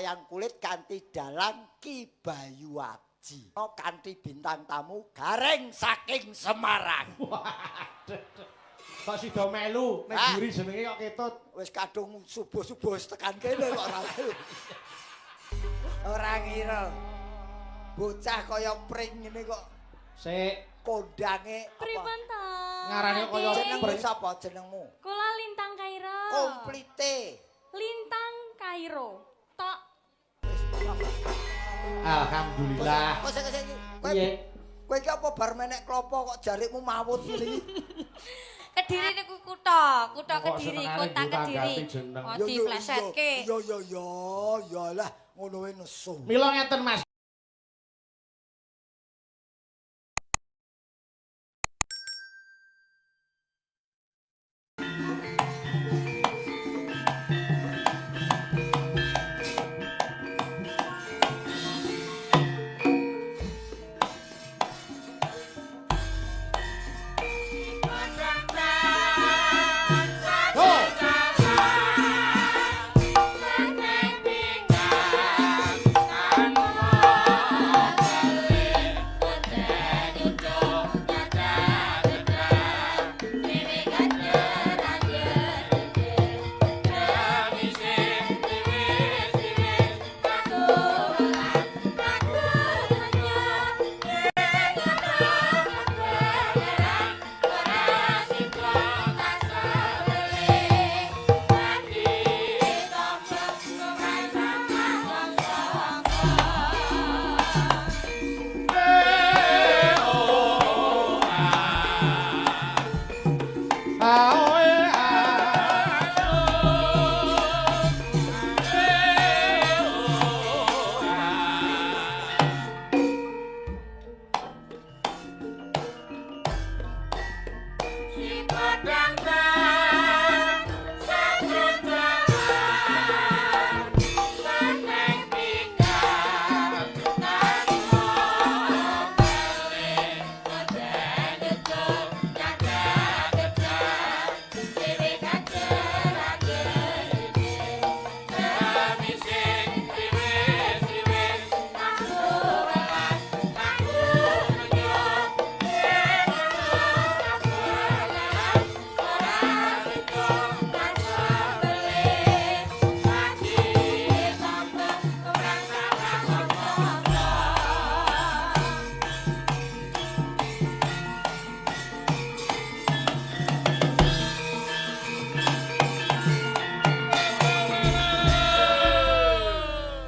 wayang kulit kanthi dalang Ki Bayu Aji. Kanthi bintang tamu Gareng saking Semarang. Kok sida melu nek juri jenenge kok ketut. Wis kadung subuh-subuh tekan kene kok ora melu. Ora ngira. Bocah kaya pring ngene kok. Sik kondange Pripun to? Ngarane kaya jenengmu sapa jenengmu? Kula Lintang Kairo. Komplite. Lintang Kairo. Tok. Alhamdulillah. Kowe iki apa bar menek klopo kok jarikmu mawut ngene iki? Kediri niku kutha Kediri, kota Kediri. Oh, diplesetke. Ya lah ngono wae nesu. Mila ngeten Mas.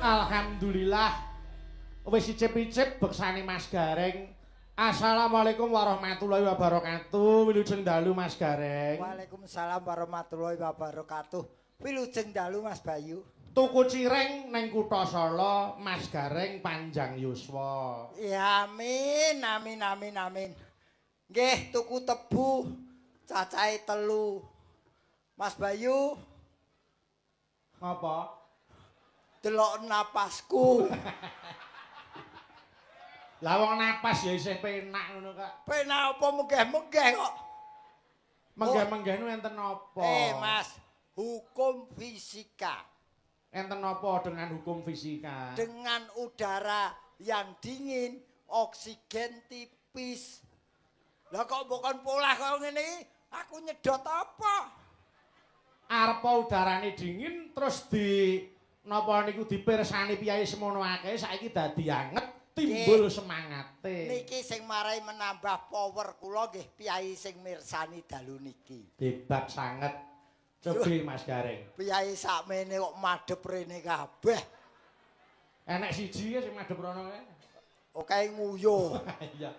Alhamdulillah wis icip-icip beksane Mas Gareng. Assalamualaikum warahmatullahi wabarakatuh. Wilujeng dalu Mas Gareng. Waalaikumsalam warahmatullahi wabarakatuh. Wilujeng dalu Mas Bayu. Tuku cireng ning Kutha Sala Mas Gareng panjang yuswa. Ya amin amin amin amin. Nggih tuku tebu cacahe 3. Mas Bayu. Apa? Delok napasku. Lah wong napas ya isih penak ngono kok. Penak apa menggeh-menggeh kok. Menggeh-menggeh nu enten apa? Mas, hukum fisika. Enten apa dengan hukum fisika? Dengan udara yang dingin, oksigen tipis. Lah kok bukan pola kok ngene iki, aku nyedot apa? Arep udarane dingin terus di napa niku dipirsani piyai semono akeh saiki dadi anget timbul semangate. Niki sing marai menambah power kula nggih piyai sing mirsani dalu niki. Hebat sanget. Cobi Mas Gareng. Piyai sakmene kok madhep rene kabeh. Enek siji sing madhep rono kae. Oke nguyu. Iya.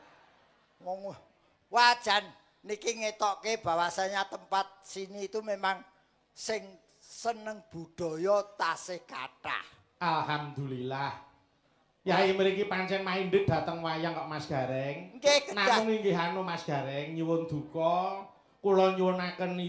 Ngomong wajan niki ngetokke bahwasanya tempat sini itu memang sing seneng budaya tasih kathah. Alhamdulillah. Yai mriki pancen mindhit dateng wayang kok Mas Gareng. Nggih, namung inggih anu Mas Gareng nyuwun duka kula nyuwunaken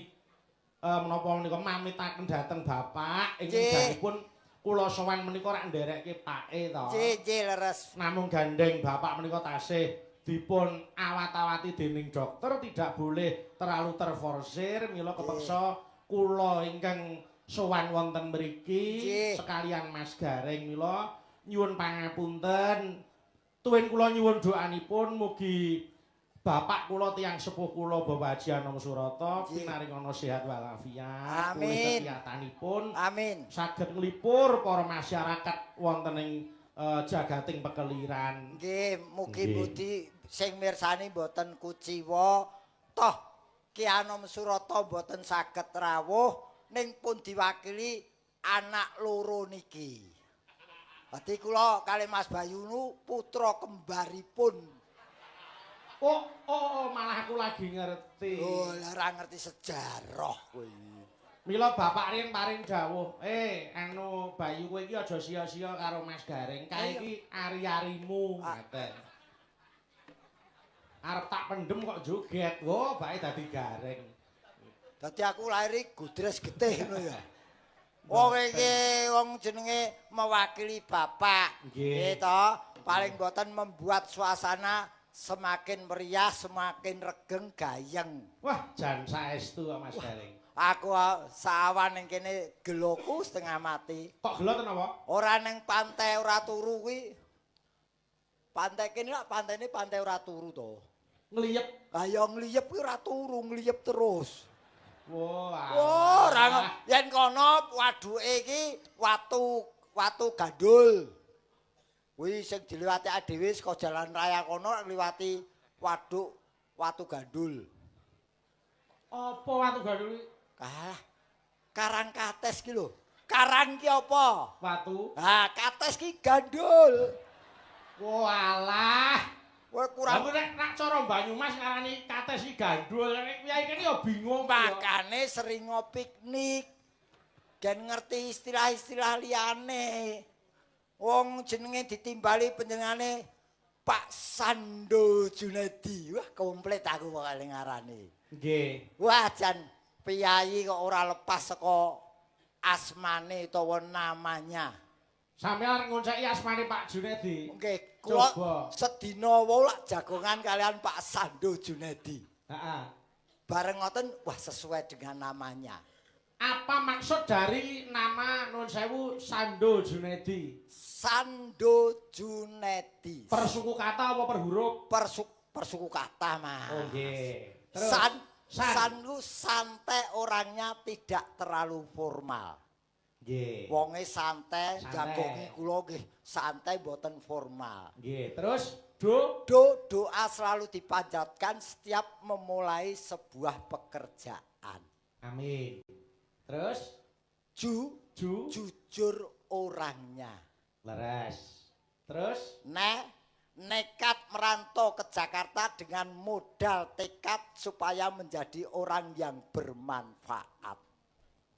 menapa menika mamitaken dhateng Bapak ingkang danipun kula sowan menika rak nderekke pake to. Nggih, leres. Namung gandeng Bapak menika tasih dipun awat-awati dening dokter tidak boleh terlalu terforsir mila kepeksa kula ingkang sowan wonten mriki Nggih. sekalian Mas Gareng mila nyuwun pangapunten. Tuwin kula nyuwun doanipun mugi Bapak kula tiyang sepuh kula Bapak Haji Anom Surata Nggih. pinaringana sehat walafiat. Amin. Kegiatanipun Amin. saged nglipur para masyarakat wonten ing jagating pekeliran. Nggih, mugi Nggih. budi sing mirsani mboten kuciwa toh Ki Anom Surata mboten saged rawuh ning pun diwakili anak loro niki. Dadi kula kali Mas Bayunu putra kembaripun. Oh, malah aku lagi ngerti. Oh, lah ora ngerti sejarah kowe. Mila bapak rin paring dawuh, anu Bayu kowe iki aja sia-sia karo Mas Gareng. Kae iki ari-arimu, ngaten. Arep tak pendem kok joget. Wo, bae dadi Gareng. Dadi aku lahir gudres getih ngono ya. Wong iki wong jenenge mewakili bapak. Nggih. to, paling boten membuat suasana semakin meriah, semakin regeng gayeng. Wah, jan saestu kok Mas Gareng. Aku sawan ning kene geloku setengah mati. Kok gelo ten apa? Ora ning pantai ora turu kuwi. Pantai kene lak pantene pantai ora turu to. Ngliyep. Lah ya ngliyep kuwi ora turu, ngliyep terus. Wah. Ora yen kono waduke iki watu gandul. Kuwi sing diliwati dhewe saka jalan raya kono ngliwati waduk watu gandul. Apa watu gandul? Kalah. Karang kates ki lho. Karang ki apa? Watu. Ha, kates ki gandul. Walah. Kowe Lah kurang nek cara Banyumas ngarani kates iki gandul, nek kiai kene ya bingung. makane sering piknik. Dan ngerti istilah-istilah liyane. Wong jenenge ditimbali panjenengane Pak Sando Junedi. Wah, komplit aku kok kali ngarani. Nggih. Wah, jan piyayi kok ora lepas saka asmane utawa namanya. Sampeyan ngonceki asmane Pak Junedi. Nggih, Coba. kula sedina wau lak jagongan kalian Pak Sando Junedi. Heeh. Bareng ngoten, wah sesuai dengan namanya. Apa maksud dari nama Nun Sewu Sando Junedi? Sando Junedi. Persuku kata apa per huruf? Persuku kata, Mas. Oh nggih. Terus San lu santai orangnya tidak terlalu formal. Nggih. Wonge santai, Santai. jagongi kula nggih santai boten formal. Nggih. Terus Doa selalu dipanjatkan setiap memulai sebuah pekerjaan. Amin. Terus Jujur orangnya. leres. Terus Nekat merantau ke Jakarta dengan modal tekad supaya menjadi orang yang bermanfaat.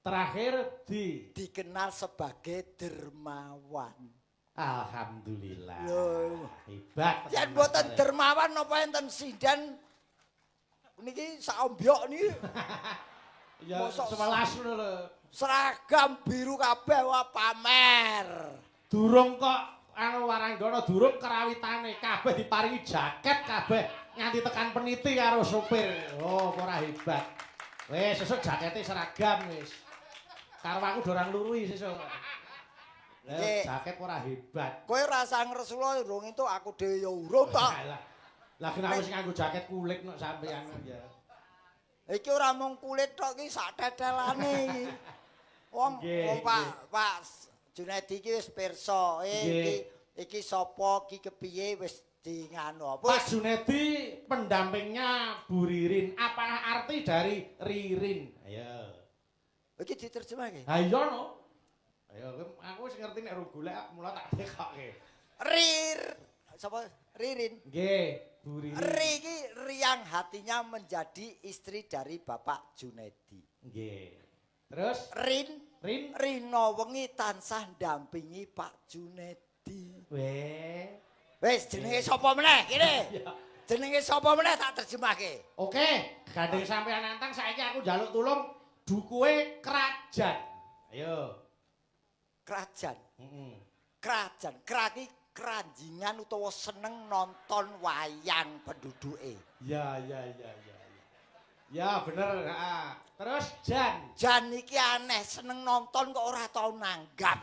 terakhir Dikenal sebagai dermawan. Alhamdulillah. Loh. Hebat. Yen mboten dermawan napa enten sinden niki saombyok niki Ya Mosok 11 ngono lho. seragam biru kabeh wah pamer. Durung kok anu Waranggana durung kerawitane kabeh diparingi jaket kabeh nganti tekan peniti karo sopir. Oh, ora hebat. Wis sesuk jakete seragam wis. Karo aku dorang lurui sesuk. Lah Nggih. jaket ora hebat. Kowe rasa ngresula urung itu aku dhewe ya urung kok. Lah kenapa wis nganggo jaket kulit kok sampeyan ya. Iki ora mung kulit tok iki sak tetelane iki. Wong Nggih, Pak Junedi iki wis pirsa. Iki sapa iki kepiye wis di nganu apa? Pak Junedi pendampingnya Bu Ririn. Apa arti dari Ririn? Ayo. Iki diterjemahke. Ha iya no. Ayo aku wis ngerti nek ro golek mula tak tekokke. Sapa? Ririn. Nggih, Bu Ririn. Ri iki riang hatinya menjadi istri dari Bapak Junedi. Nggih. Terus Rin Rino wengi tansah ndampingi Pak Junedi. Wis jenenge sapa meneh kene? Jenenge sapa meneh tak terjemahke. Oke, gandeng sampean nantang saiki aku njaluk tulung dukuhe kerajaan. Ayo. Kerajaan. Heeh. Kerajaan. Kraki keranjingan utawa seneng nonton wayang penduduke. Ya. Ya bener, heeh. Terus Jan. Jan iki aneh seneng nonton kok ora tau nanggap.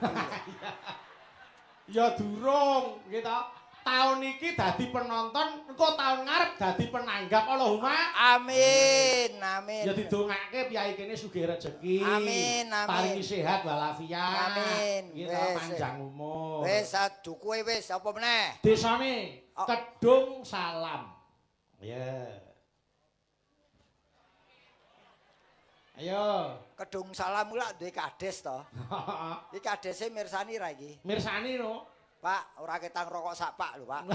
Ya durung gitu. Tahun iki dadi penonton, engko tahun ngarep dadi penanggap Allahumma. Amin, amin. Ya didongake piyai kene sugih rejeki. Amin, amin. Paringi sehat walafiat. Amin. Gitu Wis, panjang umur. Wis dukuhe wis apa meneh? Desane Oh. Kedung Salam. Ya. Ayo. Kedung Salam ku lak duwe kades to. Iki kadese mirsani ra iki? Mirsani no. Pak, ora ketang rokok sak pak lho, Pak.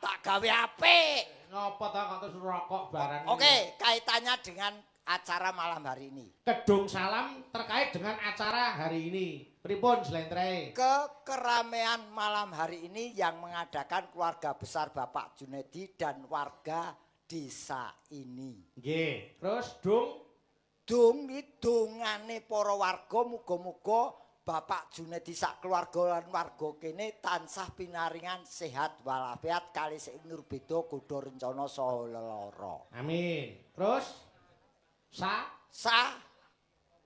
Tak gawe apik. Ngopo ta kok terus rokok barang. Oke, kaitannya dengan acara malam hari ini. Kedung Salam terkait dengan acara hari ini. Pripun Slentrehe? Keramaian malam hari ini yang mengadakan keluarga besar Bapak Junedi dan warga desa ini. Nggih. Terus Dung Dung iki dongane para warga muga-muga Bapak Junedi sak keluarga lan warga kene tansah pinaringan sehat walafiat kali sing nurbeda godha rencana saha lelara. Amin. Terus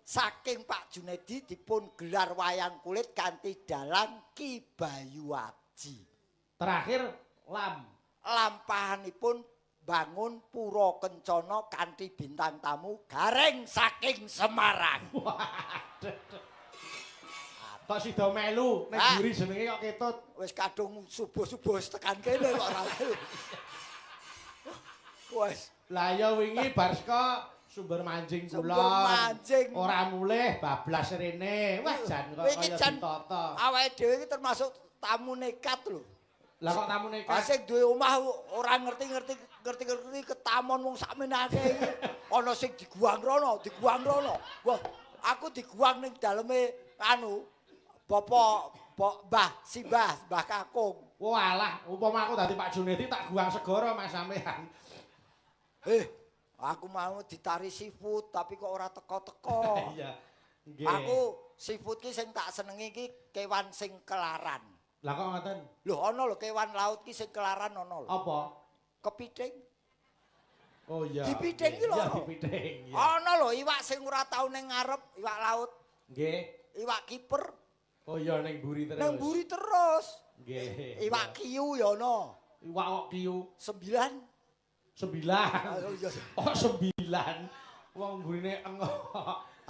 Saking Pak Junedi dipun gelar wayang kulit kanthi dalang Ki Bayu Aji. terakhir Lampahanipun bangun Pura Kencana kanthi bintang tamu Gareng saking Semarang. Kok sida melu nek mburi jenenge kok ketut. Wis kadung subuh-subuh tekan kene kok ora melu. Wes, Lah ya wingi bar saka sumber mancing Sumber kulon. mancing. Ora mulih bablas rene. Wah jan kok Iki kaya jan ditata. awake dhewe iki termasuk tamu nekat lho. Lah kok tamu nekat. Asik duwe omah ora ngerti ketamon wong sakmene akeh iki. Ana sing diguang rono. Wah, aku diguang ning daleme Mbah Kakung. Walah, upama aku dadi Pak Junedi tak guang segara Mas sampean. Aku mau ditari seafood tapi kok ora teko-teko. Iya. Nggih. Aku seafood ki sing tak senengi ki kewan sing kelaran. Lah kok ngoten? Lho ana lho kewan laut ki sing kelaran ana lho. Apa? Kepiting. Oh iya. Dipiting ki lho. Iya, dipiting. Iya. Ana lho iwak sing ora tau ning ngarep, iwak laut. Nggih. Iwak kiper Oh iya ning mburi terus. nang mburi terus. Nggih. Iwak kiyu ya ana. Iwak kok kiyu 9. 9. Oh 9. Wong mburine engko.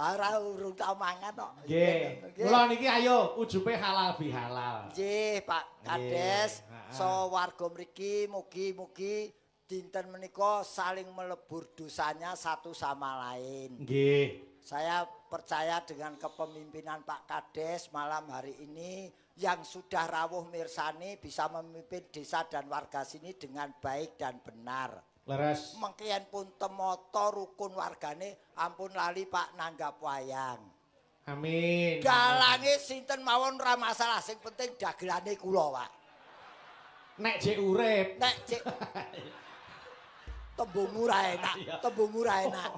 Ora urung tau mangan kok. Nggih. Mula niki ayo ujupe halal bihalal. Nggih, Pak Kades. Nggih. So warga mriki mugi-mugi dinten menika saling melebur dosanya satu sama lain. Nggih. Saya percaya dengan kepemimpinan Pak Kades malam hari ini yang sudah rawuh mirsani bisa memimpin desa dan warga sini dengan baik dan benar. Leres. Mengkian pun temoto rukun wargane ampun lali Pak nanggap wayang. Amin. Dalange sinten mawon ora masalah, sing penting dagelane kula, Pak. Nek jek urip. Nek cek tembung murah enak, tembung murah enak.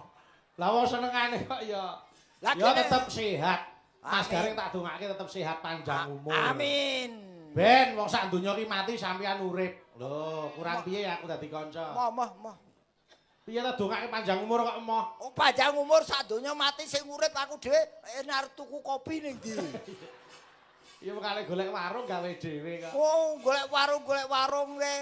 Lah wong senengane kok ya. Lah Ya kene- tetep sehat. Mas Amin. Gareng tak dongake tetep sehat panjang umur. Amin. Ben wong sak donya ki mati sampean urip. Lho, kurang piye aku dadi kanca. Moh. Piye ta dongake panjang umur kok emoh. Oh, panjang umur sak donya mati sing urip aku dhewe arep tuku kopi ning ndi. Ya kali golek warung gawe dhewe kok. Oh, golek warung we.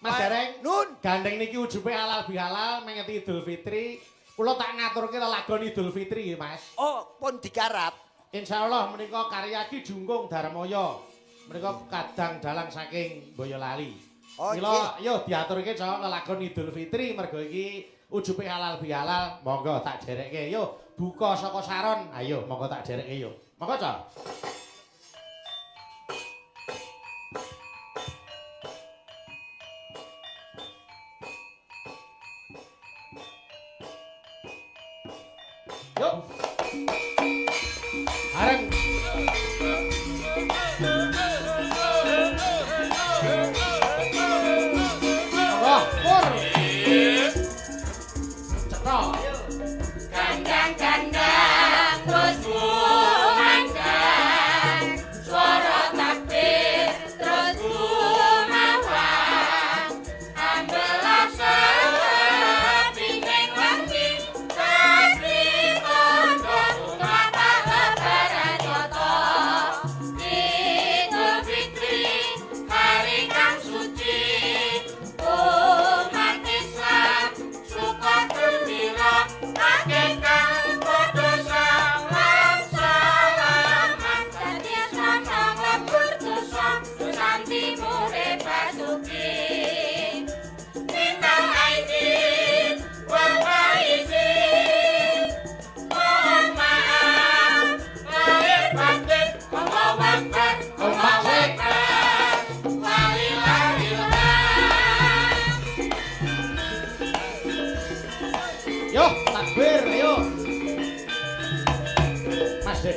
Mas Gareng, Nun, gandeng niki ujupe halal bihalal mengeti Idul Fitri. Kula tak ngaturke lelagon Idul Fitri nggih, Mas. oh pun digarap. Insyaallah menika karya Ki Jungkung Darmoyo. Menika kadang dalang saking Boyolali. Oh, Mila yo diaturke Cok lelagon Idul Fitri mergo iki ujupe halal bihalal. Monggo tak jerekke. Yo buka saka saron. Ayo monggo tak jerekke yo. Monggo Cok. Yuk. Hareng. Wah, pur. Cetok. Gandang-gandang terus kumandang, suara takbir terus kumawang, ambelah sapi ning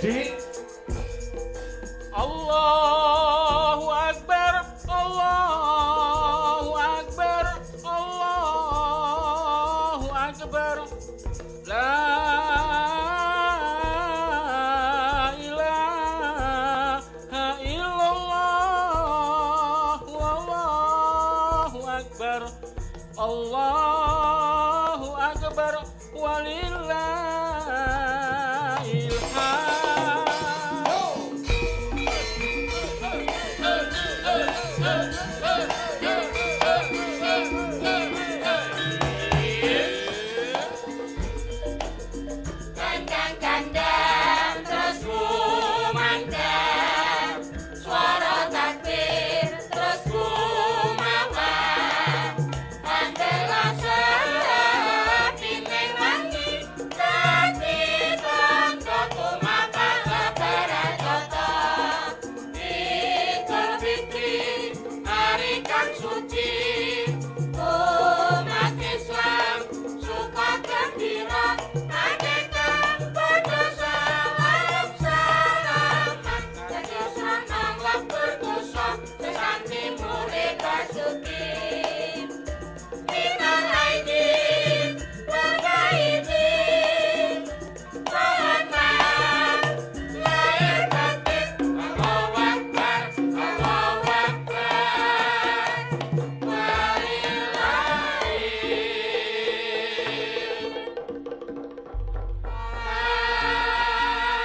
Dik. Allahu Akbar, Allahu Akbar, Allahu Akbar. La ilaha illallah, Allahu Akbar, Allahu Akbar, walillahil hamd. Gandang-gandang terus kumandang, suara takbir terus kumawang. Ambillah sepi ning wangi, dadi tangga tumapak lebaran toto. Idul Fitri, hari kang suci, umat Islam suka gembira.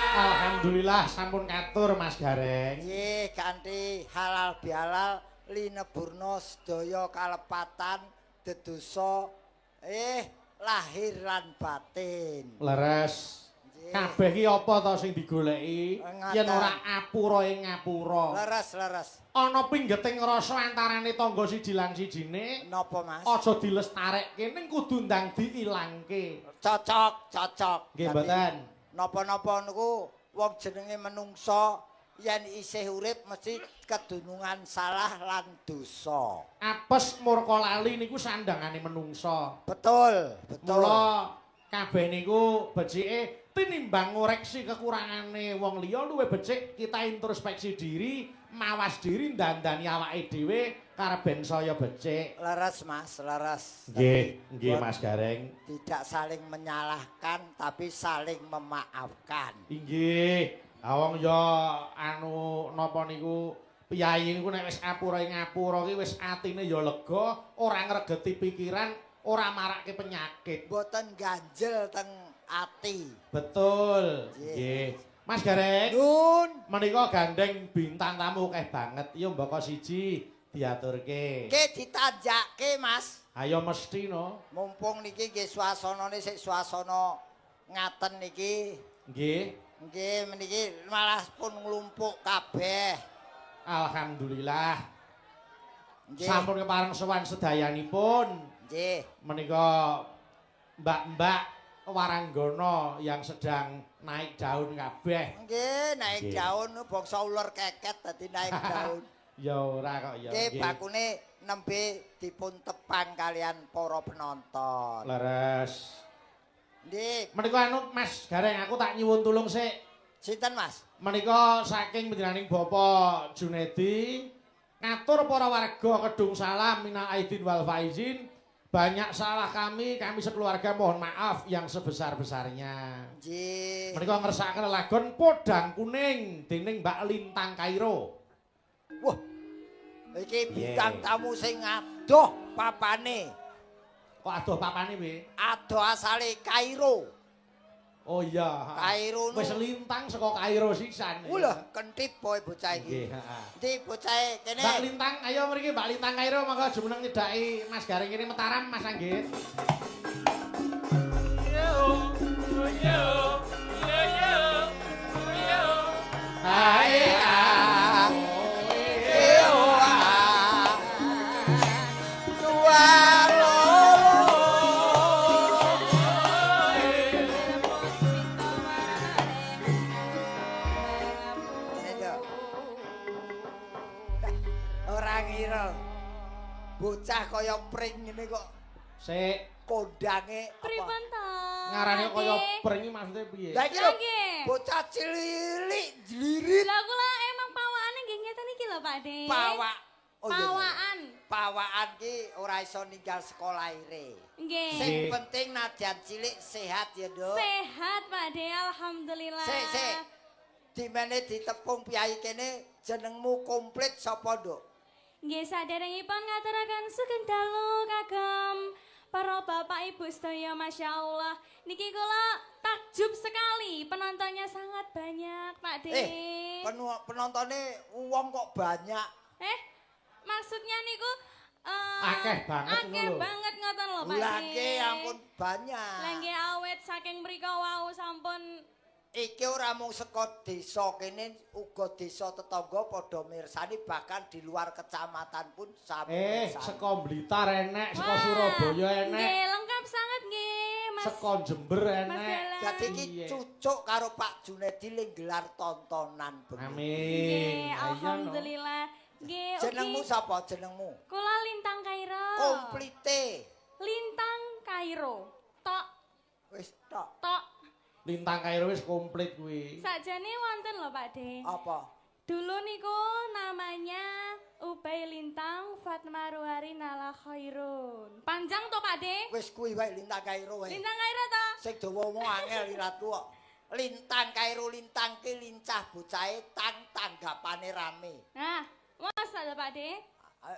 Alhamdulillah sampun katur Mas Gareng. Nggih, kanthi halal bihalal lineburna sedaya kalepatan dedosa lahir lan batin. Leres. Nggih. Kabeh ki apa to sing digoleki? Ngaten. Yen ora apura ing ngapura. Leres. Ana pinggeting rasa antarane tangga siji lan sijine. Napa, Mas? Aja dilestarekke ning kudu ndang diilangke. Cocok. Nggih Dadi, mboten. Napa-napa niku wong jenenge menungsa yen isih urip mesti kedunungan salah lan dosa. Apes murka lali niku sandangane menungsa. Betul. Mula kabeh niku becike tinimbang ngoreksi kekurangane wong liya luwih becik kita introspeksi diri, mawas diri ndandani awake dhewe kareben saya becik. Leres, Mas, leres. Nggih Mas Gareng. Tidak saling menyalahkan tapi saling memaafkan. Inggih. Awong ya anu napa niku piyayi niku nek wis apura ing ngapura ki wis atine ya lega, ora ngregeti pikiran, ora marake penyakit. Mboten ganjel teng ati. Betul. Nggih. Mas Gareng. Nun, Menika gandeng bintang tamu akeh banget. Ya mbaka siji diaturke. ke ditanjakke, Mas. Ayo mesti no. Mumpung niki nggih suasanane sik suasana ngaten niki. Nggih. Nggih, meniki malah pun nglumpuk kabeh. Alhamdulillah. Nggih. Sampun kepareng sowan sedayanipun. Nggih. Menika mbak-mbak waranggana yang sedang naik daun kabeh. Nggih, naik Nggih. daun bangsa ular keket dadi naik daun. Ya ora kok ya. Nggih, bakune nembe dipun tepang kalian para penonton. Leres. Nggih, Menika anu Mas Gareng aku tak nyuwun tulung sik. sinten, Mas? Menika saking panjenenganing Bapak Junedi ngatur para warga Kedung Salam minal aidin wal faizin. Banyak salah kami sekeluarga mohon maaf yang sebesar-besarnya. Nggih. Menika ngersakaken lagon Podang Kuning dening Mbak Lintang Kairo. Wah. Iki bintang Yeah. tamu sing adoh papane. Kok adoh papane piye? Adoh asale Kairo. Oh iya. Kairo nu. Wis lintang saka Kairo sisan. Ulah kentip boy bocah Nggih, iki. heeh. Ndi bocah kene. Mbak Lintang, ayo mriki Mbak Lintang Kairo monggo jumeneng nyedaki Mas Gareng kene Mataram Mas Anggit. Hai ah. Ora ngira. Bocah kaya pring ngene kok Sik kondange apa? Pripun to? ngarane kaya pring iki maksudnya piye? Lah iki lho, Nggih. Bocah cilik jlirit. Lah kula emang pawakane nggih ngeten iki lho Pak De. Pawak. Oh, iya, iya. Pawaan. Pawaan ki ora iso ninggal sekolah ire. Nggih. Sing penting nadyan cilik sehat ya, Dok. Sehat Pak De, alhamdulillah. Sik. Dimene ditepung piyai kene jenengmu komplit sapa, Dok? Nggih saderengipun ngaturaken sugeng dalu kagem para bapak ibu sedaya, Masya Allah. Niki kula takjub sekali, penontonnya sangat banyak Pak De. Penontonnya uang kok banyak. Maksudnya niku Akeh banget akeh ngono lho. banget ngoten lho Pak De. Lah nggih ampun banyak. Lah nggih awet saking mrika wau sampun. Iki ora mung saka desa kene, uga desa tetangga padha mirsani, bahkan di luar kecamatan pun sami mirsani. Saka Blitar enek, saka Wah, Surabaya enek, nggih lengkap sangat nggih Mas. saka Jember Mas enek. Dalang. Dadi iki Iya. cucuk karo Pak Junedi ling gelar tontonan bengi. Amin. Nggih, Lah iya, no. alhamdulillah. Nggih, Jenengmu sapa jenengmu? Kula Lintang Kairo. Komplite. Lintang Kairo. Tok, Wis tok. tok. Lintang Kairo wis komplit kuwi. Sakjane wonten lho Pak De. Apa? Dulu niku namanya Ubay Lintang Fatma Ruhari Nala Khairun. Panjang to Pak De? Wis kuwi wae Lintang Kairo wae. Lintang Kairo to? Sing dawa-dawa angel iratku kok. Lintang Kairo lintang ki lincah bocahe tanggapane rame. Nah, masa lho Pak De?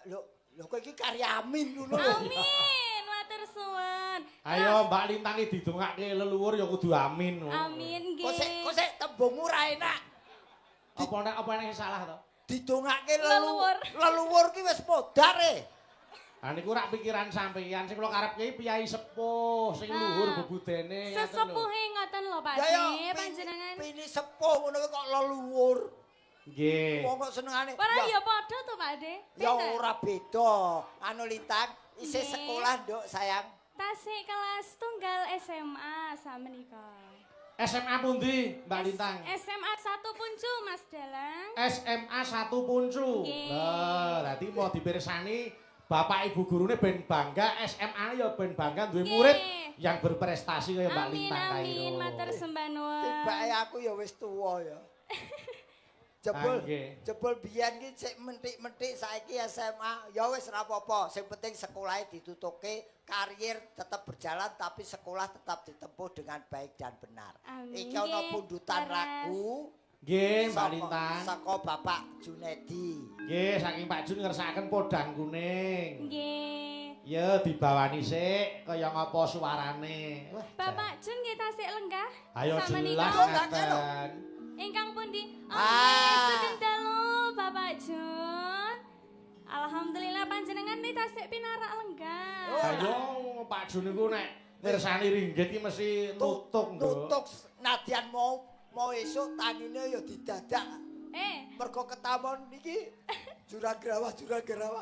Lho kowe iki karya Amin ngono lho. Amin, matur suwun. Ayo Mbak Lintang iki didongake leluhur ya kudu amin. Amin Kok nggih. sik tembungmu ra enak. Apa nek salah to? Didongake Leluhur. Leluhur ki wis modar e. Ha niku rak pikiran sampeyan sing kula karepke piyai sepuh sing luhur bebudene. Sesepuhe ngoten lho Pak Ya De, ya panjenengan. pini sepuh ngono kok leluhur. Nggih. Wong kok senengane. Ora ya padha to Pak De? Ya Pinter? ora beda. Anu Lintang isih Nggih. sekolah, Nduk, sayang. Tasik kelas tunggal SMA samenika. SMA pundi Mbak Lintang? SMA 1 Puncu Mas Dalang. SMA 1 Puncu. Nggih. Lah, dadi mau dipirsani Bapak Ibu gurune ben bangga, SMA ya ben bangga duwe Nggih. murid yang berprestasi kaya Mbak Amin Lintang Kairo. amin matur sembah nuwun. Tibake aku ya wis tuwa ya. Jebul, Nggih. jebul biyen ki sik mentik-mentik saiki SMA, ya wis ora apa-apa. Sing penting sekolahe ditutuke, karier tetap berjalan tapi sekolah tetap ditempuh dengan baik dan benar. Amin. Iki ana Nggih, pundutan leres. lagu Nggih, Mbak saka- Lintang. saka Bapak Junedi. Nggih, saking Pak Jun ngersakaken podang kuning. Nggih. Ya dibawani sik kaya ngapa suarane. Wah, Bapak Jun nggih tasik lenggah. ayo Samenika. jelas Oh, tak kira. ngaten. Ingkang pundi? Ah. Sugeng dalu Bapak Jun. Alhamdulillah panjenengan nih tasik pinarak lenggah. Oh. Ayo Pak Jun niku nek mirsani ringgit iki mesti nutuk, Nduk. Nutuk nadyan mau esuk tangine ya didadak. Mergo ketamon iki juragrawa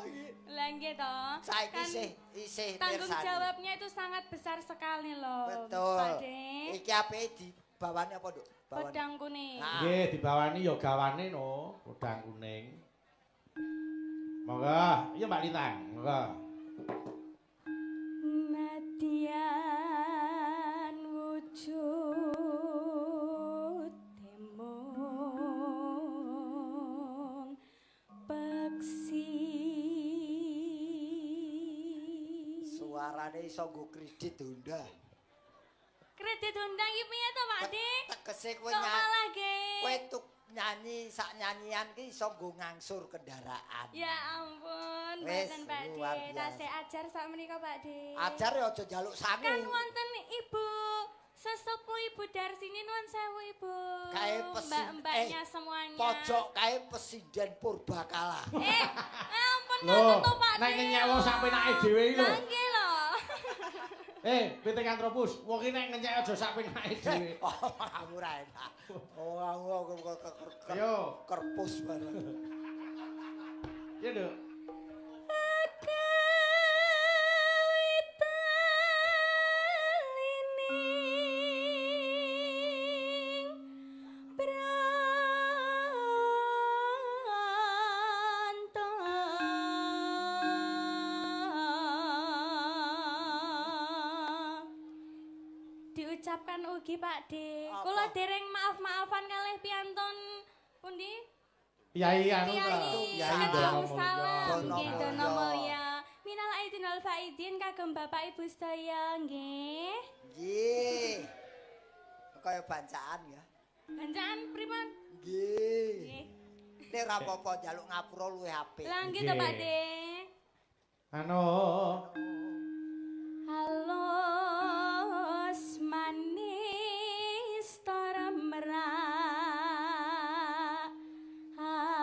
iki. Lah nggih to. Saiki Kan isih tanggung mirsani. jawabnya itu sangat besar sekali loh. Betul. Pak De. Iki apike dibawani apa, Nduk? Bawani. Pedang kuning. Nah. Nggih, dibawani ya gawane no, podang kuning. Monggo, iya Mbak Lintang, monggo. Nadyan wujud temong peksi. Suarane iso nggo kredit Honda. Kredit undang iki piye to, Pak De? Tegese kowe Kok malah ge? kowe tuk nyanyi sak nyanyian ki iso nggo ngangsur kendaraan. Ya ampun, Wes, mboten Pak De. luar biasa. Tasih ajar sak menika Pak De. Ajar ya aja njaluk sangu. Kan wonten Ibu sesepuh Ibu Darsini nuwun sewu Ibu. Kae Mbak-mbaknya semuanya. Pojok kae Presiden Purbakala. Ampun Lho, ngoten to Pak De. nek ngenyek wong sak penake dhewe iki lho. Lah nggih lho. Piting antropus, wong iki nek ngenyek aja sak penake dhewe. Oh, kamu ra enak. Oh, aku Ayo. kerpus bareng. Ya, Nduk. Diucapkan sampean ugi Pak De. Apa? Kula dereng maaf-maafan kalih piyantun pundi? Yai anu ta. Yai Yai Dono Dono Mulya. Mulya. Nggih Dono Dono Mulya. Mulya. Minal aidin wal faidin kagem Bapak Ibu sedaya nggih. Nggih. Kaya bancaan ya. Bancaan pripun? Nggih. Nggih. Nek ora apa-apa njaluk ngapura luwih apik. Lah nggih to Pak De. Anu Halus manis tora merak hati.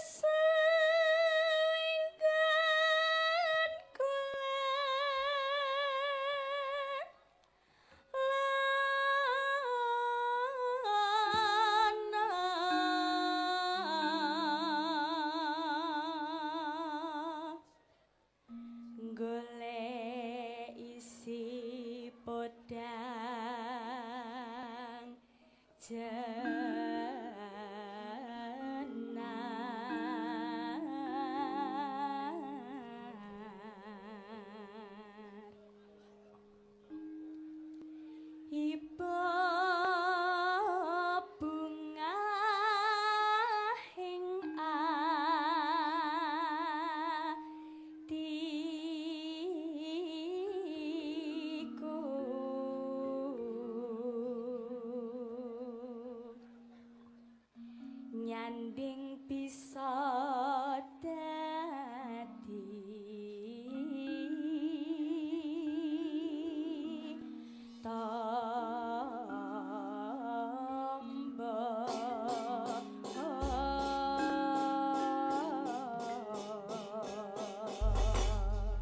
Selingkan golek isi podang jenar iba bunga ing atiku nyanding bisa dadi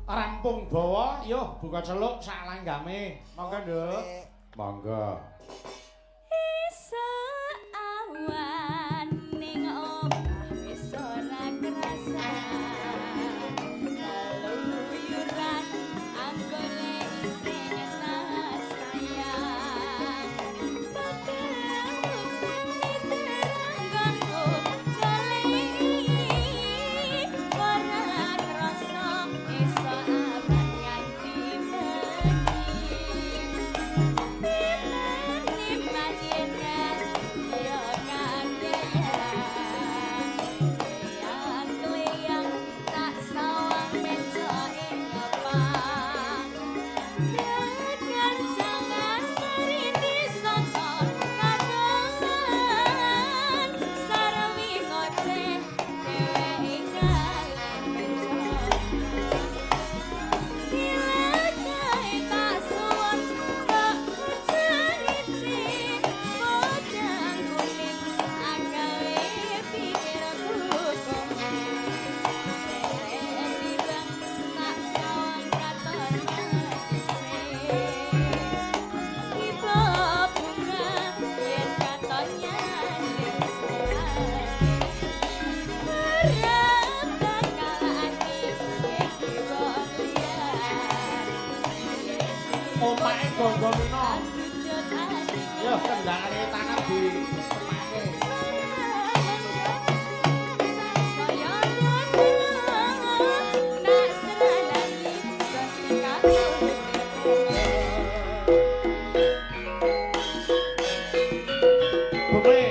rampung bawa, yo buka celuk sak langgame. Monggo, Nduk. Apik. Monggo. Esuk awan ning omah wis ora krasa. Leluyuran anggone isih ngenas sayang. Terangganku kali ora krasa esuk awan nganti Omake gonggonino. Yo kendangane tangan di semake. Bumi.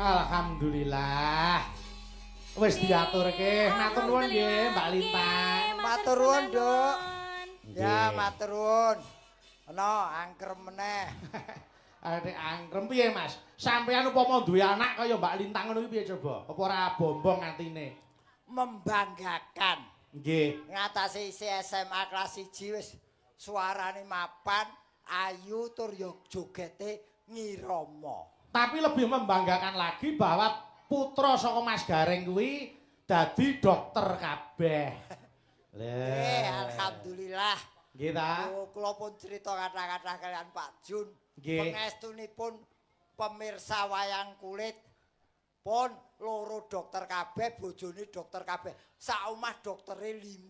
Alhamdulillah. Wis diaturke. Matur nuwun nggih, Mbak Lintang. Matur nuwun, Nduk. Ya, matur nuwun. Ana angker meneh. Nek angkrem piye, Mas? Sampeyan upama duwe anak kaya Mbak Lintang ngono piye coba? Apa ora bombong atine? Membanggakan. Nggih. Ngatasi isi SMA kelas 1 wis suarane mapan, ayu tur yo jogete ngirama. Tapi lebih membanggakan lagi bahwa putra saka Mas Gareng kuwi dadi dokter kabeh. Alhamdulillah. Nggih ta? Kula pun cerita kata-kata kalian Pak Jun. Nggih. Pangestunipun pemirsa wayang kulit pun loro dokter kabeh, bojone dokter kabeh. Sak omah doktere 4.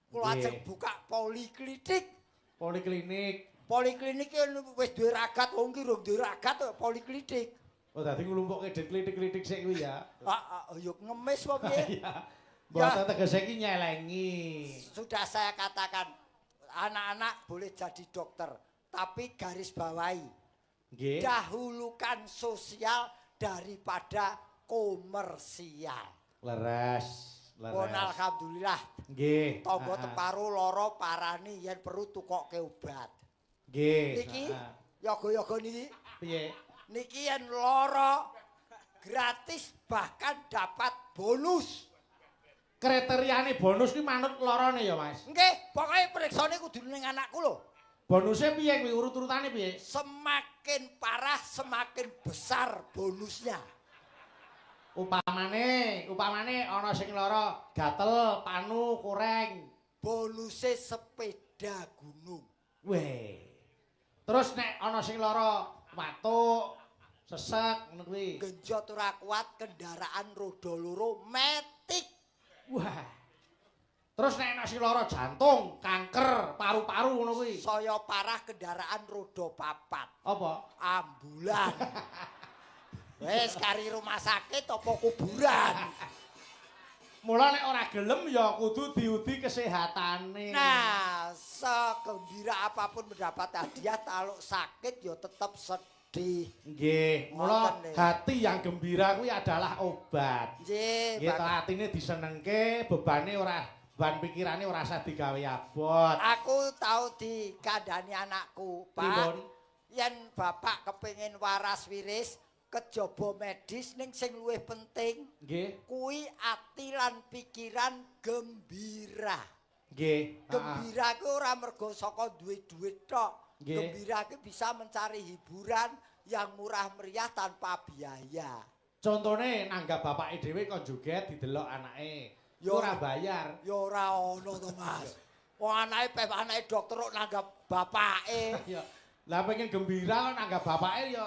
Kula ajeng buka poliklinik. Poliklinik wis duwe ragat, wong ki rung duwe ragat kok poliklinik. Oh dadi nglumpukke klinik-klinik sik kuwi ya. Yo ngemis apa piye? Iya. Mboten tegese iki nyelengi. Sudah saya katakan anak-anak boleh jadi dokter, tapi garis bawahi. Nggih. Dahulukan sosial daripada komersial. Leres. Pun alhamdulillah. Nggih. Tangga teparu lara parani yen perlu tukokke obat. Nggih. Niki yoga-yoga niki. Piye? Niki yen lara gratis bahkan dapat bonus. Kriteriane bonus ki manut larane ya, Mas. Nggih, pokoke periksane kudu ning anakku lho. Bonusnya piye kuwi urut-urutane piye? Semakin parah semakin besar bonusnya. Upamane ana sing lara gatel, panu, kureng. Bonusnya sepeda gunung. Weh. Terus nek ana sing lara watuk, sesek ngono kuwi. Genjot ora kuat kendaraan roda loro metik. Wah. Terus nek ana sing lara jantung, kanker, paru-paru ngono kuwi. Saya parah kendaraan roda 4. Apa? Ambulan. Wes kari rumah sakit apa kuburan. Mula nek ora gelem ya kudu diudi kesehatane. Nah, segembira apapun mendapat hadiah, kalau sakit ya tetap sedih. Nggih, mula hati yang gembira kuwi adalah obat. Nggih, Nggih, atine disenengke, bebane ora beban pikirane ora usah digawe abot. Aku tahu dikandani anakku, Pak. Yen bapak kepengin waras wiris, kejaba medis ning sing luwih penting nggih kuwi ati lan pikiran gembira. Nggih. Gembira ku ora mergo saka duwe duit tok. Nggih. Gembira ku bisa mencari hiburan yang murah meriah tanpa biaya. Contone nanggap bapake dhewe kon joget didelok anake. Yo ora bayar. Ya ora ono to, Mas. Wong anake dokter kok nanggap bapake. Lah pengen gembira kok nanggap bapake ya.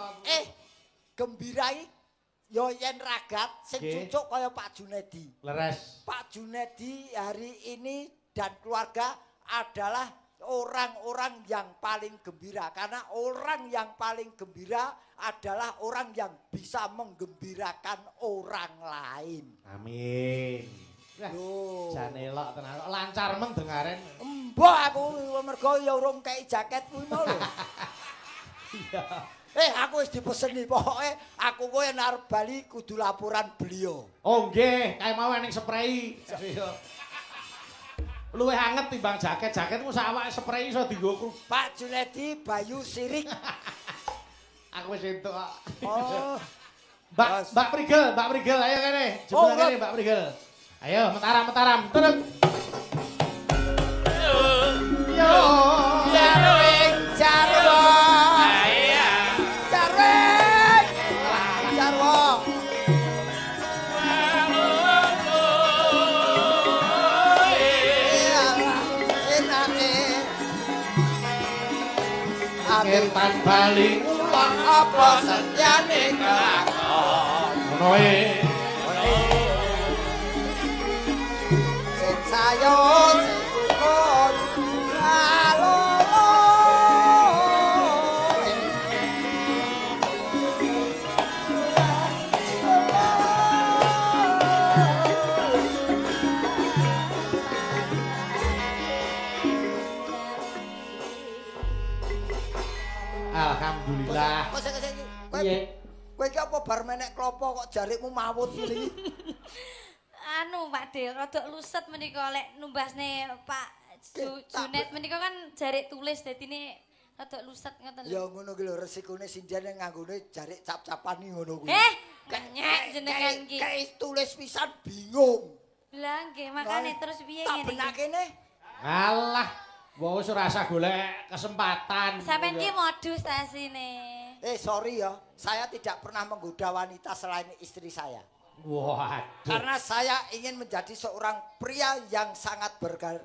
Gembira iki ya yen ragat sing cucuk kaya Pak Junedi. Leres. Pak Junedi hari ini dan keluarga adalah orang-orang yang paling gembira karena orang yang paling gembira adalah orang yang bisa menggembirakan orang lain. Amin. Jan elok tenan. Lancar men dengaren. Mbok aku mergo ya urung kei jaket kuwi mau lho. Iya. Aku wis dipeseni pokoke aku kowe arep bali kudu laporan beliau. Oh nggih, kae mau ening spray. Luwih anget timbang jaket. Jaketmu sak awake spray iso dienggo. Pak Junedi Bayu Sirik. Aku wis entuk kok. Oh. Mbak Prigel, ayo kene. Jebul kene Mbak Prigel. Ayo metaram. Turun. Yo. Jarwing. Tan bali ulang apa setyane kelakon ngono sing sayo sikon halo Alhamdulillah. Kowe Kowe iki apa bar menek klopo kok jarikmu mawut iki? Anu Pak De, rada luset menika lek numbasne Pak Junet menika kan jarik tulis dadine rada luset ngoten Ya lho. ngono ki lho resikone sindian yang nganggone jarik cap-capan iki ngono kuwi. Kenyek jenengan ki. Kayak tulis pisan bingung. Lah nggih makane terus piye Tak ngene benak iki? kene. Alah, wis ora usah golek kesempatan. Sampeyan ki modus ta sine. Sorry ya, saya tidak pernah menggoda wanita selain istri saya. Waduh. Karena saya ingin menjadi seorang pria yang sangat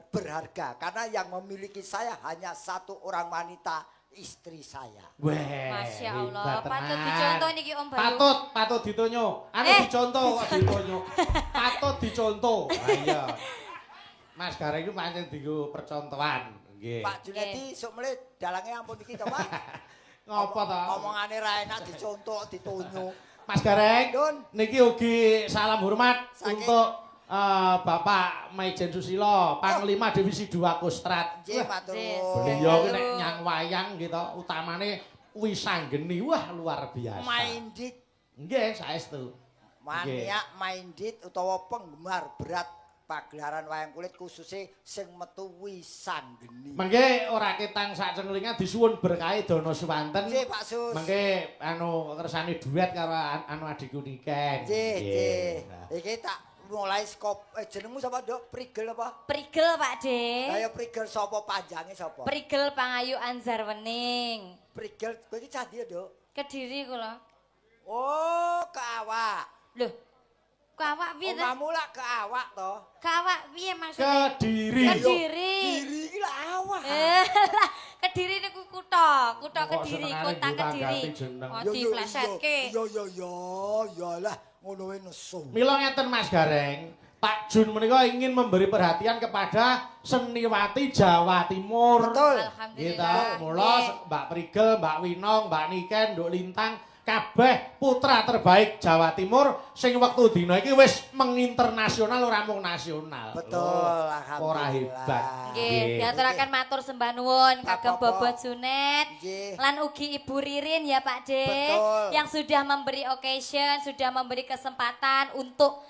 berharga. Karena yang memiliki saya hanya satu orang wanita, istri saya. Weh. Masya Allah, hebat patut tenan. dicontoh niki Om Bayu. Patut ditonyo. Anu dicontoh kok ditonyo. Patut dicontoh. Lah iya. Mas Gareng itu pancen dienggo percontohan. Nggih. Pak Junedi sok mele dalange ampun iki to, Pak. Ngopo to? Omongane ra enak dicontoh, ditonyo. Mas Gareng, Dun. niki ugi salam hormat Saking- untuk Bapak Maijen Susilo, Panglima Divisi 2 Kostrad. Nggih, matur nuwun. Beliau ki nek nyang wayang gitu, utamane wisanggeni wah luar biasa. Minded, Nggih, saestu. maniak minded utawa penggemar berat pagelaran wayang kulit khususnya sing metu wisanggeni. Mengke ora ketang sak cenglingan disuwun berkahe Dono Suwanten. Nggih, Pak Sus. Mengke anu kersane duet karo anu adikku Niken. Nggih. Iki tak mulai skop jenengmu sapa, Dok? Prigel apa? Prigel Pak De. Lah ya prigel sapa panjange sapa? Prigel Pangayu Anzar Wening. Prigel kowe iki candi ya, Dok? Kediri kula. Oh, ke awak. Loh. Kawak piye ta? Omamu lak ke awak to. Kawak piye maksudnya? Kediri. Kediri. Diri iki lak awak. Lah, Kediri niku kutha Kok Kediri, senengane kota buka Kediri. ganti jeneng. Oh, diplesetke. Ya lah, ngono wae nesu. Mila ngeten Mas Gareng, Pak Jun menika ingin memberi perhatian kepada seniwati Jawa Timur. Betul. Gitu. Alhamdulillah. Mula Mbak Prigel, Mbak Winong, Mbak Niken, Nduk Lintang kabeh putra terbaik Jawa Timur sing wektu dina iki wis menginternasional ora mung nasional. Betul, Loh, alhamdulillah. ora hebat. Nggih, diaturaken matur sembah nuwun kagem Apa-apa. Bobot Junet Nggih. lan ugi Ibu Ririn ya Pak De Betul. yang sudah memberi occasion, sudah memberi kesempatan untuk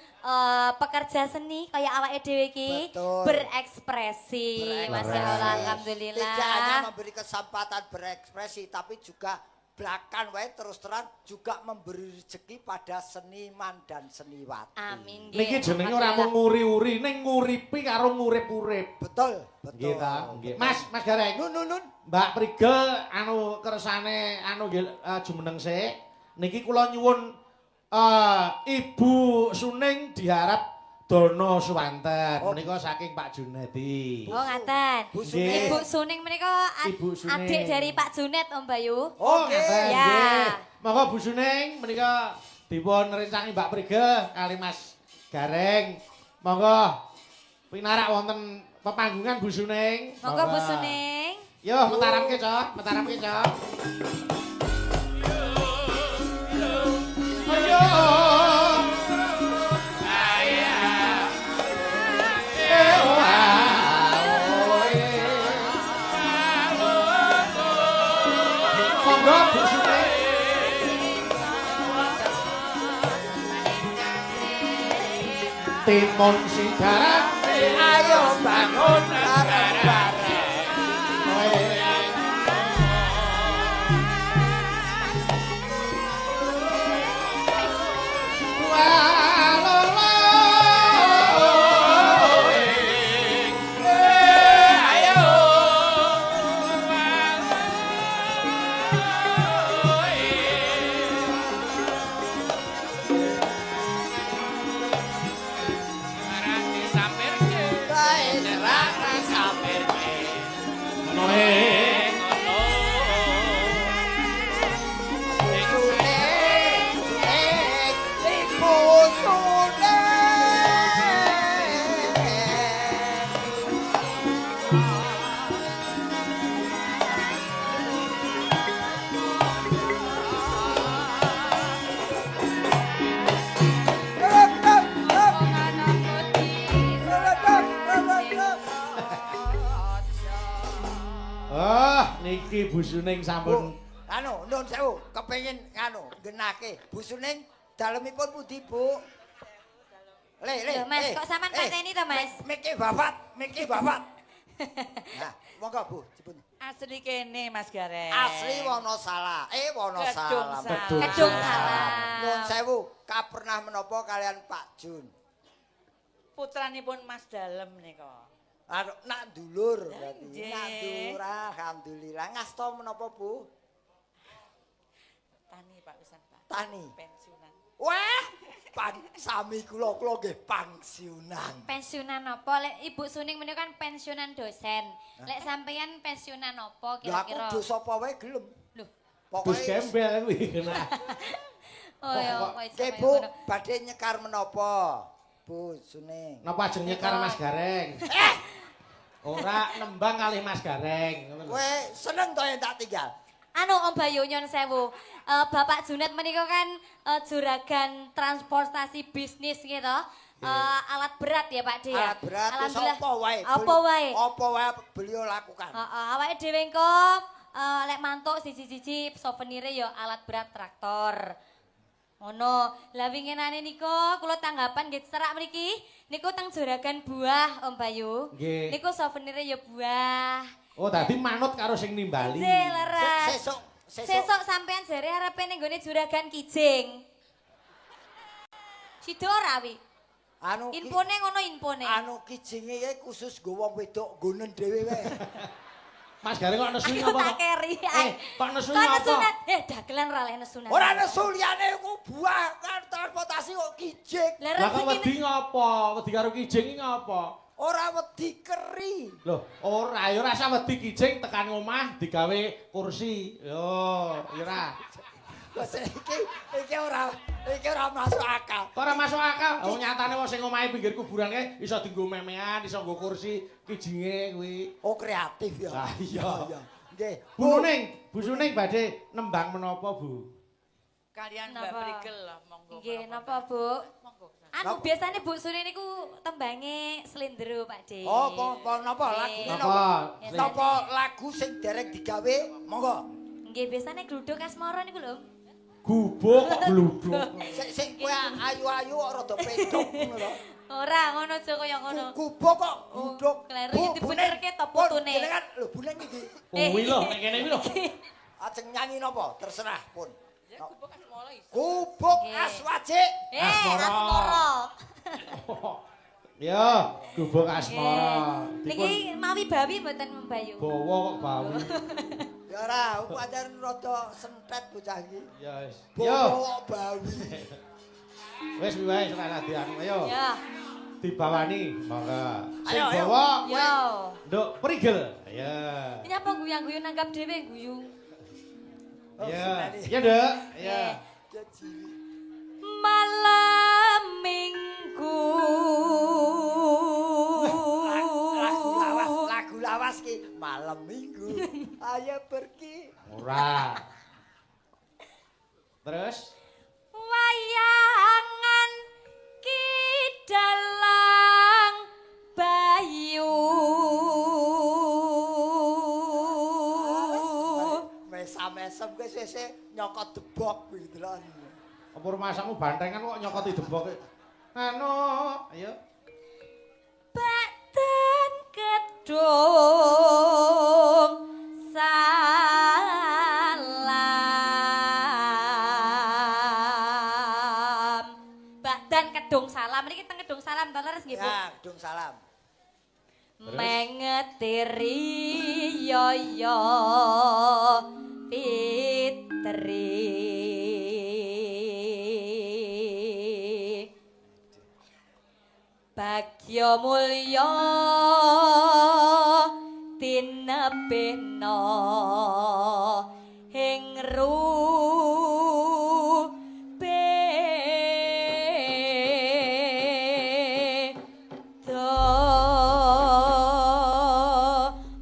pekerja seni kayak awake dhewe iki Betul. berekspresi. Masya Allah, alhamdulillah. Tidak hanya memberi kesempatan berekspresi, tapi juga belakang wae terus terang juga memberi rezeki pada seniman dan seniwati. Amin. Niki jenenge ora mung nguri-uri, ning nguripi karo ngurip-urip. Betul, betul. Nggih ta? Nggih. Mas Gareng. Nun. Mbak Prigel anu kersane anu nggih jumeneng sik. Niki kula nyuwun Ibu Suning diharap Dono Suwanten. Menika saking Pak Junedi. Oh ngaten. Bu Suning. Ibu Suning menika Ibu Suning. adik dari Pak Junet Om Bayu. Oh, Oke. ngaten. Ya. Nggih. Monggo Bu Suning menika dipun rencangi Mbak Prigel kali Mas Gareng. Monggo pinarak wonten pepanggungan Bu Suning. Monggo Bu Suning. Yo, mentaramke, Cok. Mentaramke, Cok. Ayo. Monggo Bu Suning. Timun sigaran Ayo bangun bareng-bareng. Niki Bu Suning sampun nyuwun sewu, kepengin genake. Bu Suning dalemipun pundi, Bu? Le. Loh, Mas, kok sampean pateni to, Mas? Miki babat. Nah, monggo Bu, dipun. Asli kene Mas Gareng. Asli Wonosala. Wonosalam. Kedung salam. Nyuwun sewu, kapernah menapa kalian Pak Jun? Putranipun Mas Dalem nika. Nak dulur berarti. Nggih. Nak dulur, alhamdulillah. Ngasta menapa, Bu? Tani Pak pisan Pak. Tani. Pensiunan. Wah, sami kula nggih pensiunan. Pensiunan apa? Lek Ibu Suning menika kan pensiunan dosen. Lek sampeyan pensiunan apa Lah aku kira-kira? dos apa wae gelem. Loh. Dus Pokoke gembel kuwi kena. Oh ya, kok iso Nggih, kaya Bu, ngono. badhe nyekar menapa? Bu Suning. Napa ajeng nyekar Mas Gareng? Ora nembang kalih Mas Gareng. Ngono lho. Kowe seneng to yen tak tinggal? Anu Om Bayu nyon sewu. Bapak Junet menika kan juragan transportasi bisnis gitu. Alat berat ya Pak De ya. Alat berat wis Alhamdulillah. apa wae. Apa wae? Apa wae beliau lakukan. Awake dhewe engko lek mantuk siji-siji souvenire ya alat berat traktor. Ngono. Lah winginane nika kula tanggapan nggih serak mriki niku teng juragan buah Om Bayu. Nggih. Niku souvenire ya buah. Oh, tadi manut karo sing nimbali. Leras. Sesuk Sesuk sampean jare arepe ning gone juragan Kijing. Sido ora wi? anu Infone ngono infone. anu kijinge iki khusus nggo wong wedok nggonen dhewe wae. Mas Gareng kok nesu Aku apa? tak keri. Kok nesu Kok apa? nesunan? Dagelan ra leh nesunan. Ora nesu liyane ku buah kan transportasi kok kijing. Lah Lah kok rezekine wedi ngopo? Wedi karo kijing iki ngopo? Ora wedi keri. Loh, ora ya ora usah wedi kijing tekan omah digawe kursi. Yo, ya ora. Wes iki ora masuk akal. Kok ora masuk akal. Oh nyatane wong sing omahe pinggir kuburan kae iso dienggo memean, iso nggo kursi kijinge kuwi. Oh kreatif ya. Ah, iya. Nggih. Bu Suning badhe nembang menapa, Bu? Kalian Mbak Napa? Prigel lah monggo. Nggih, napa Bu? Monggo. Anu biasane Bu Suri niku tembange slendro Pak De. Oh, napa lagune napa? Napa? Napa lagu sing derek digawe? Monggo. Nggih, biasane gluduk asmara niku lho. Gubuk kok gluduk. Sing kowe ayu-ayu kok rada pedhok ngono lho. Ora ngono aja kaya ngono. Kubuk kok gluduk. Kleru iki dibenerke to putune. Jenengan lho bulan iki. Kuwi lho, nek kene iki lho. Ajeng nyanyi napa? Terserah pun. Ya kubuk asmola iso. Kubuk Nggih. aswajik. Asmara. Asmara. Ya, gubuk asmara. Niki mawi bawi mboten Mbayu. Bawa kok bawi. Ya ora, pancen rada sentet bocah iki. Ya wis. Bawa Yo, kok bawi. wis wae ora dianu. Ayo. Ya. Dibawani, monggo. Sing Ayo, ayo. bawa Yo. Nduk Prigel. Ya. Ini apa guyang-guyu nanggap dhewe guyu. Ya. Ya, Nduk. Ya. Malam Minggu. Lagu lawas ki malam Minggu. Ayo pergi. Ora. Terus Wayangan Kidalang Bayu. Mesam-mesem kowe sesuk nyokot debok kuwi deloken. apa rumasamu bantengan kok nyokoti debok. Anu, ayo. Badan kedung salam. Badan kedung salam. Ini kita kedung salam. Tau leres nggih, Bu? Ya, gedung salam. Mengetiri yoyo fitri Bagya mulya tinebena ing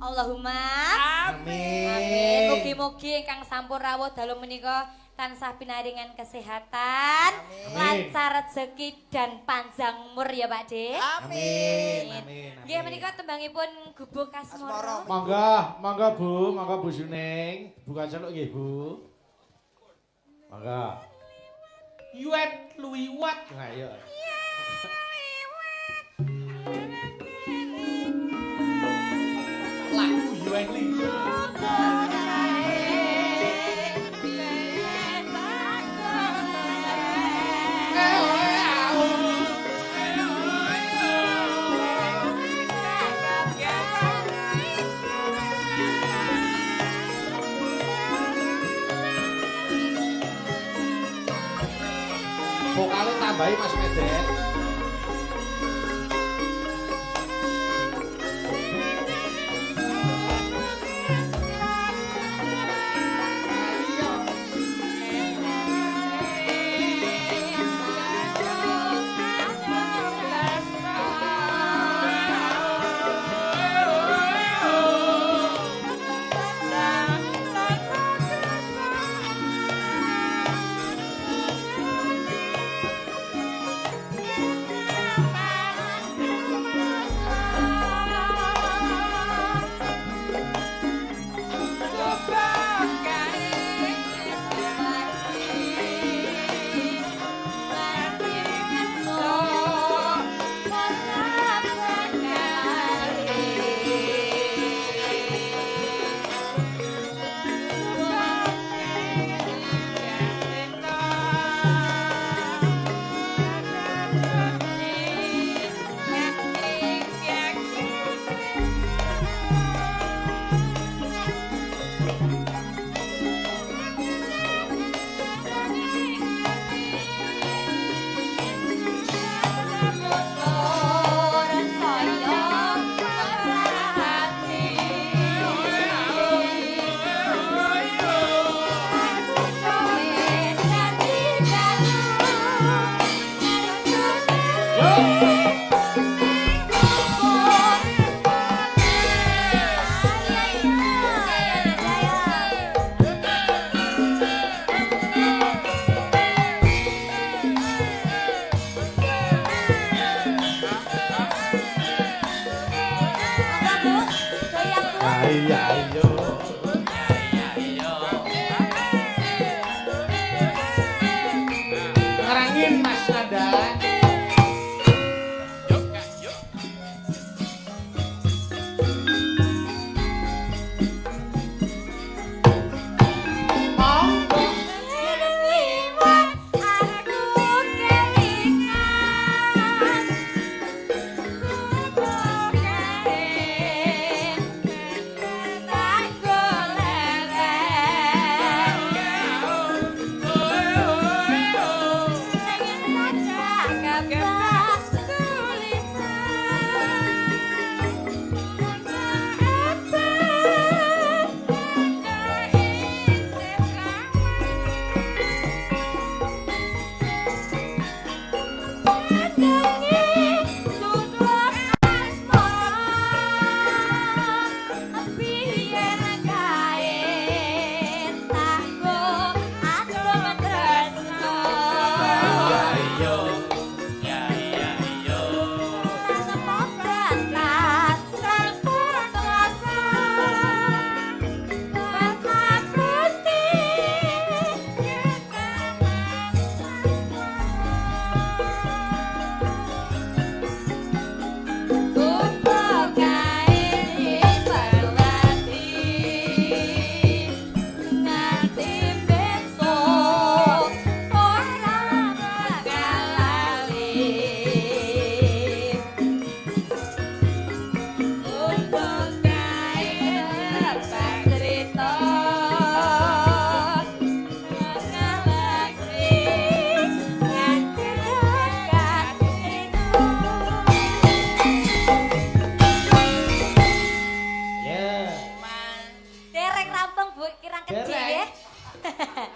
Allahumma amin. Mugi-mugi ingkang sampun rawuh dalu menika tansah pinaringan kesehatan, lancar rezeki dan panjang umur ya Pak De. Amin. Amin. Nggih menika tembangipun gubuk Asmara. asmara. Monggo Bu Suning. Buka celuk nggih, Bu. Mangga. Yuet luwiwat. Nah, ya. Lagu Yuet liwat. Vokale tambahi Mas Medek. Ngerangin Mas Nada.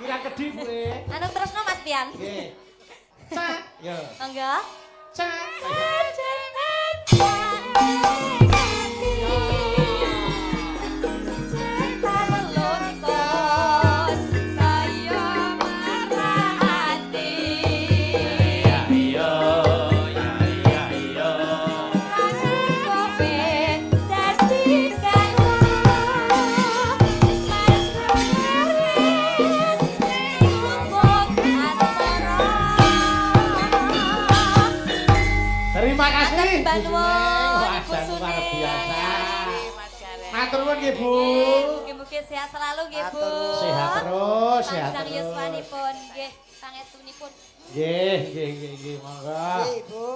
Kirang kedhi Bu. Anu terusno Mas Pian. Nggih. Cak, yo. Monggo. Cak. Oh kasih. Atur Mbak Bu Nuwun, Suneng. Wah, Ibu dan luar Suneng. biasa. Mas Gareng. Matur nuwun nggih, Bu. Mugi-mugi sehat selalu nggih, Bu. Sehat terus, sehat Sang terus. yuswanipun nggih, pangestunipun. Nggih, nggih, nggih, nggih, monggo. Nggih, Bu.